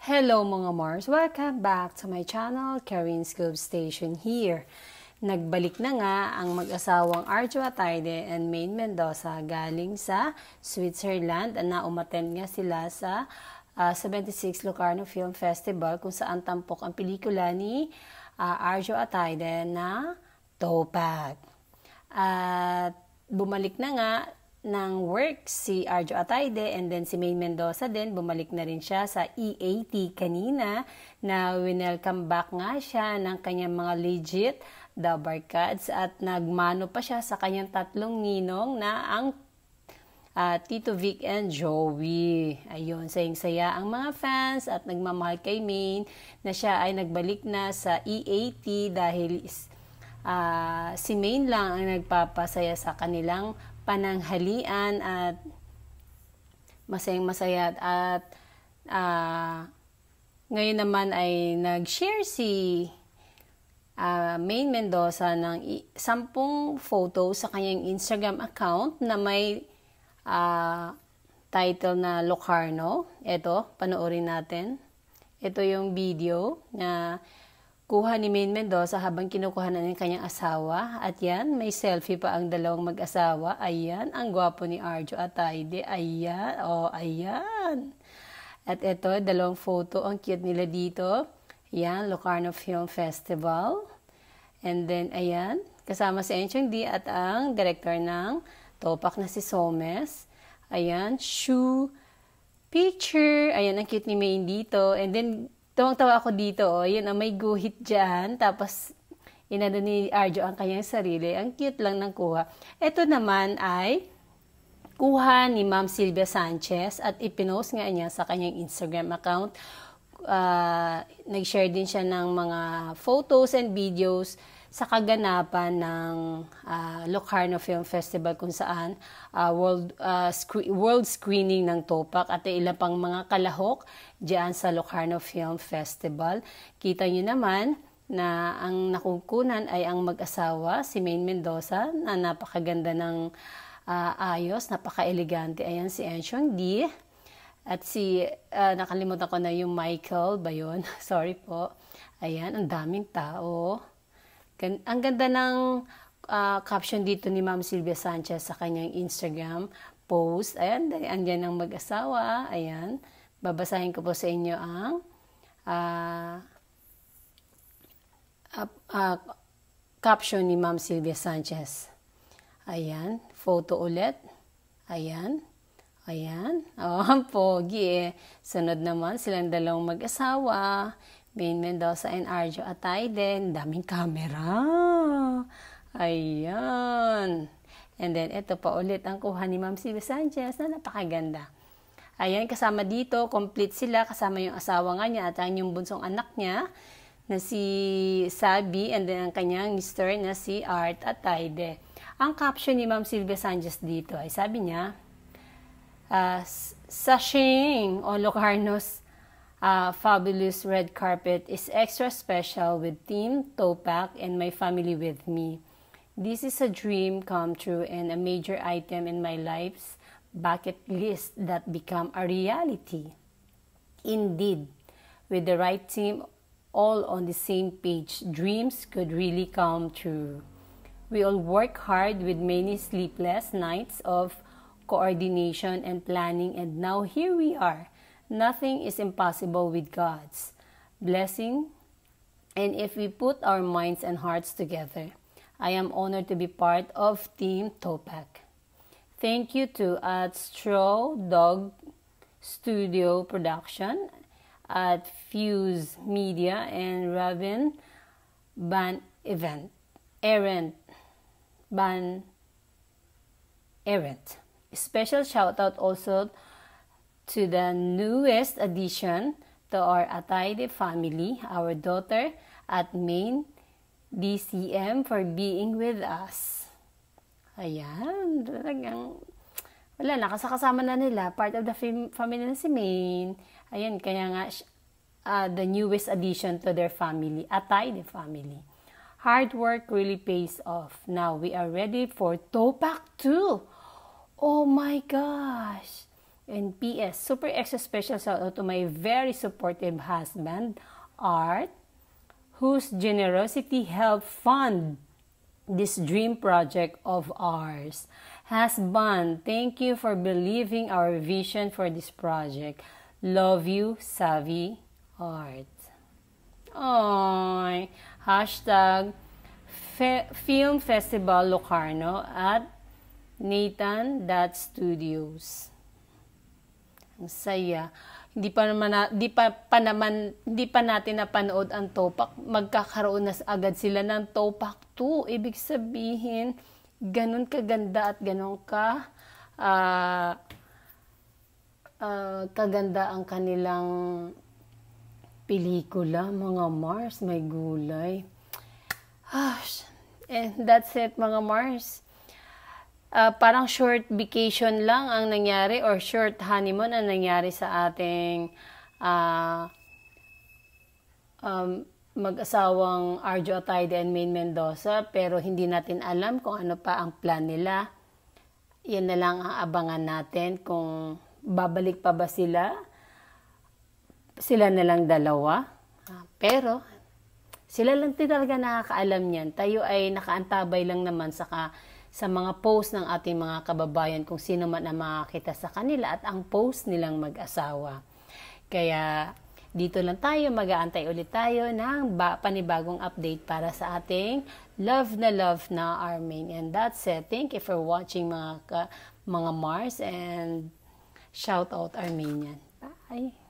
Hello mga Mars! Welcome back to my channel, Karin's Cove Station here. Nagbalik na nga ang mag-asawang Arjo Atayde and Maine Mendoza galing sa Switzerland na umattend nga sila sa 76 Locarno Film Festival kung saan tampok ang pelikula ni Arjo Atayde na Topak. At bumalik na nga ng work si Arjo Atayde and then si Maine Mendoza din, bumalik na rin siya sa EAT kanina na winelcome back nga siya ng kanyang mga legit The Barkads at nagmano pa siya sa kanyang tatlong ninong na ang Tito Vic and Joey. Ayun, sayang-saya ang mga fans at nagmamahal kay Maine na siya ay nagbalik na sa EAT dahil si Maine lang ang nagpapasaya sa kanilang pananghalian at masayang-masaya at ngayon naman ay nag-share si Maine Mendoza ng 10 photo sa kanyang Instagram account na may title na Locarno. Ito, panoorin natin. Ito yung video na kuha ni Maine Mendoza habang kinukuha na ng kanyang asawa. At yan, may selfie pa ang dalawang mag-asawa. Ayan, ang gwapo ni Arjo Atayde. Ayan, ayan. At ito, dalawang photo. Ang cute nila dito. Ayan, Locarno Film Festival. And then, ayan, kasama si Enchong D at ang director ng Topak na si Somes. Ayan, shoe picture. Ayan, ang cute ni Maine dito. And then, tawang-tawa ako dito, yun, may guhit dyan, tapos inano ni Arjo ang kanyang sarili. Ang cute lang ng kuha. Ito naman ay kuha ni Ma'am Sylvia Sanchez at ipinost nga niya sa kanyang Instagram account. Nag-share din siya ng mga photos and videos sa kaganapan ng Locarno Film Festival kung saan world screening ng Topak at ilang pang mga kalahok diyan sa Locarno Film Festival. Kita nyo naman na ang nakukunan ay ang mag-asawa, si Maine Mendoza, na napakaganda ng ayos, napaka-elegante. Ayan si Enchong D. At nakalimutan ko na yung Michael ba yun? Sorry po. Ayan, ang daming tao. Ang ganda ng caption dito ni Ma'am Sylvia Sanchez sa kanyang Instagram post. Ayan, andyan ang mag-asawa. Ayan, babasahin ko po sa inyo ang caption ni Ma'am Sylvia Sanchez. Ayan, photo ulit. Ayan. Ayan. Ang pogi eh. Sunod naman silang dalawang mag-asawa. Maine Mendoza and Arjo Atayde. Daming camera. Ayan. And then, ito pa ulit ang kuha ni Ma'am Sylvia Sanchez na napakaganda. Ayan, kasama dito, complete sila. Kasama yung asawa nga niya at ang yung bunsong anak niya na si Sabi and then ang kanyang mister na si Art Atayde. Ang caption ni Ma'am Sylvia Sanchez dito ay sabi niya, sashaying on Locarno's fabulous red carpet is extra special with Team Topak and my family with me. This is a dream come true and a major item in my life's bucket list that become a reality. Indeed, with the right team all on the same page, dreams could really come true. We all work hard with many sleepless nights of coordination and planning, and now here we are. Nothing is impossible with God's blessing, and if we put our minds and hearts together. I am honored to be part of Team Topak. Thank you to at Straw Dog Studio Production, at Fuse Media, and Robin Van Arendt. Special shout out also to the newest addition to our Atayde family, our daughter at Maine DCM, for being with us. Ayan, talagang wala, nakasakasama na nila, part of the family na si Maine. Ayan, kaya nga the newest addition to their family, Atayde family. Hard work really pays off. Now we are ready for Topak 2. Oh my gosh! And PS, super extra special shout out to my very supportive husband, Art, whose generosity helped fund this dream project of ours. Husband, thank you for believing our vision for this project. Love you, Savvy Art. Oy, hashtag Film Festival Locarno at Nathan.Studios. Ang saya. Hindi pa natin napanood ang Topak. Magkakaroon na agad sila ng Topak 2. Ibig sabihin, ganun kaganda at ganun kaganda ang kanilang pelikula, mga Mars, may gulay. And that's it, mga Mars. Parang short vacation lang ang nangyari or short honeymoon ang nangyari sa ating mag-asawang Arjo Atayde and Maine Mendoza, pero hindi natin alam kung ano pa ang plan nila. Yan na lang ang abangan natin kung babalik pa ba sila na lang dalawa. Pero sila lang talaga nakakaalam niyan. Tayo ay nakaantabay lang naman sa mga post ng ating mga kababayan kung sino man ang makakita sa kanila at ang post nilang mag-asawa. Kaya dito lang tayo, mag-aantay ulit tayo ng panibagong update para sa ating love na Armaine. And that's it. Thank you for watching mga Mars and shout out Armenian. Bye!